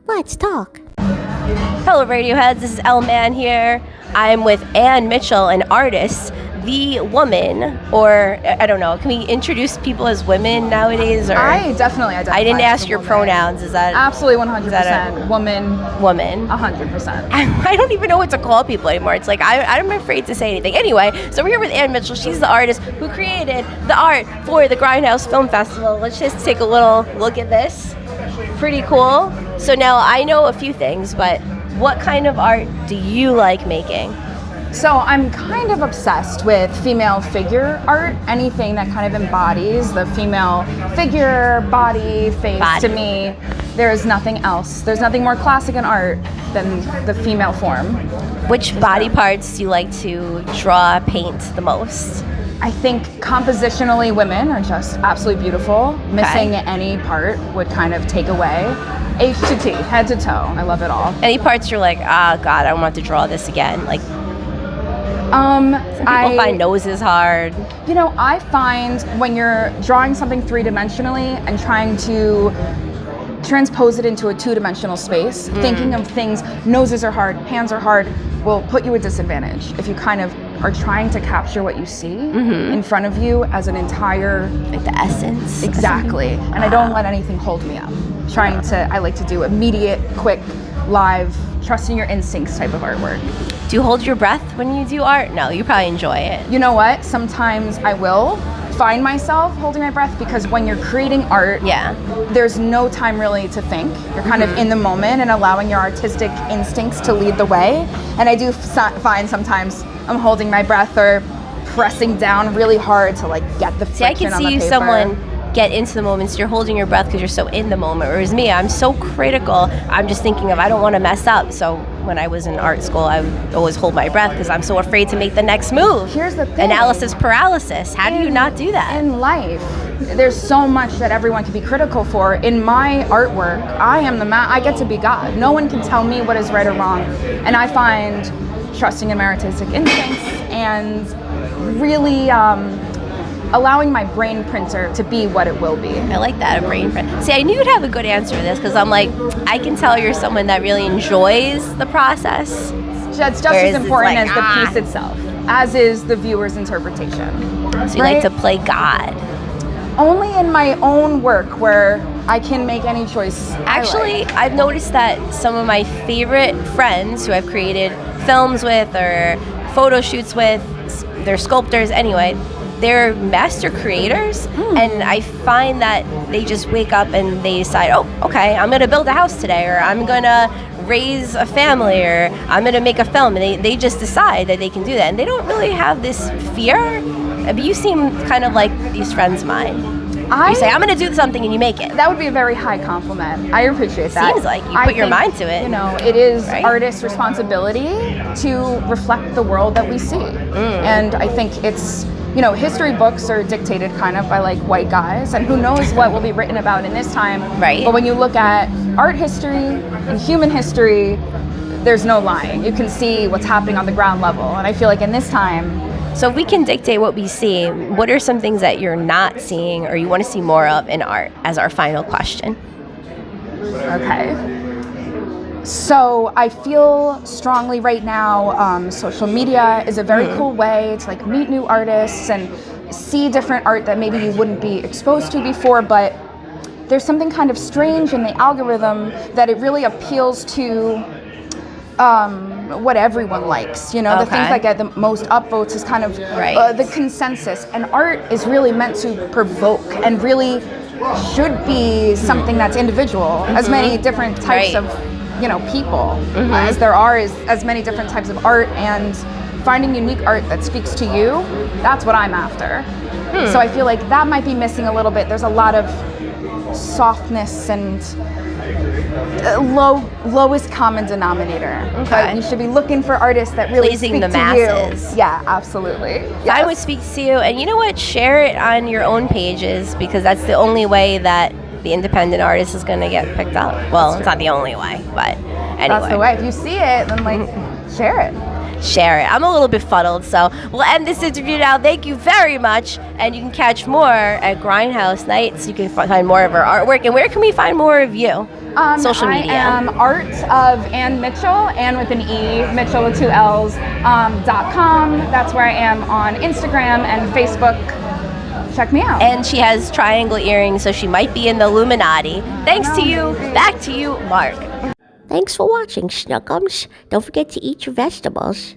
Let's talk. Hello, Radioheads. This is L-Man here. I'm with Ann Mitchell, an artist, the woman, or I don't know. Can we introduce people as women nowadays? Or I definitely identify. I didn't as ask a your woman. pronouns. Is that Absolutely 100%? that Woman. 100%. I don't even know what to call people anymore. It's like I'm afraid to say anything. Anyway, so we're here with Ann Mitchell. She's the artist who created the art for the Grindhouse Film Festival. Let's just take a little look at this. Pretty cool. So now I know a few things, but what kind of art do you like making? So I'm kind of obsessed with female figure art. Anything that kind of embodies the female figure, body, face. To me, there is nothing else. There's nothing more classic in art than the female form. Which body parts do you like to draw, paint the most? I think compositionally women are just absolutely beautiful. Missing any part would kind of take away. H to T, head to toe. I love it all. Any parts you're like, God, I don't want to draw this again? Like, some people find noses hard. You know, I find when you're drawing something three-dimensionally and trying to transpose it into a two-dimensional space, thinking of things, noses are hard, hands are hard, will put you at disadvantage. If you kind of are trying to capture what you see in front of you as an entire... Like the essence. Exactly. And I don't let anything hold me up. I like to do immediate, quick, live, trusting your instincts type of artwork. Do you hold your breath when you do art? No, you probably enjoy it. You know what? Sometimes I will find myself holding my breath because when you're creating art, there's no time really to think. You're kind of in the moment and allowing your artistic instincts to lead the way. And I do find sometimes I'm holding my breath or pressing down really hard to like get the friction on the paper. See, I can see someone get into the moments. You're holding your breath because you're so in the moment. Whereas me, I'm so critical. I'm just thinking of I don't want to mess up. So when I was in art school, I would always hold my breath because I'm so afraid to make the next move. Here's the thing. Analysis paralysis. How do you not do that? In life, there's so much that everyone can be critical for. In my artwork, I am I get to be God. No one can tell me what is right or wrong. And I find trusting in my artistic instincts and really allowing my brain printer to be what it will be. I like that, a brain printer. See, I knew you'd have a good answer to this because I'm like, I can tell you're someone that really enjoys the process. It's just as important as the piece itself, as is the viewer's interpretation. So you like to play God? Only in my own work where I can make any choice. Actually, I've noticed that some of my favorite friends who I've created films with or photo shoots with, they're sculptors anyway, they're master creators, and I find that they just wake up and they decide, oh, okay, I'm gonna build a house today, or I'm gonna raise a family, or I'm gonna make a film, and they just decide that they can do that, and they don't really have this fear. But you seem kind of like these friends of mine. You say, I'm gonna do something, and you make it. That would be a very high compliment. I appreciate that. Seems like you put your mind to it. You know, it is artists' responsibility to reflect the world that we see, and I think it's, you know, history books are dictated kind of by like white guys, and who knows what will be written about in this time. Right. But when you look at art history and human history, there's no lying. You can see what's happening on the ground level, and I feel like in this time. So if we can dictate what we see, what are some things that you're not seeing or you want to see more of in art as our final question? Okay. So I feel strongly right now, social media is a very cool way to like meet new artists and see different art that maybe you wouldn't be exposed to before, but there's something kind of strange in the algorithm that it really appeals to what everyone likes. You know, the things that get the most upvotes is kind of the consensus, and art is really meant to provoke and really should be something that's individual, as many different types of people as there are as many different types of art, and finding unique art that speaks to you, that's what I'm after. So I feel like that might be missing a little bit. There's a lot of softness and lowest common denominator. But you should be looking for artists that really pleasing speak the to masses. You. Yeah, absolutely. Find what speaks to you, and you know what? Share it on your own pages, because that's the only way that the independent artist is going to get picked up. Well, it's not the only way, but anyway. That's the way. If you see it, then share it. share it. I'm a little befuddled, so we'll end this interview now. Thank you very much, and you can catch more at Grindhouse Nights. You can find more of her artwork. And where can we find more of you? Social media. I am art of Ann Mitchell, Ann with an E, Mitchell with 2 L's, .com. That's where I am on Instagram and Facebook. Check me out. And she has triangle earrings, so she might be in the Illuminati. Thanks to you. Back to you, Mark. Thanks for watching, Snookums. Don't forget to eat your vegetables.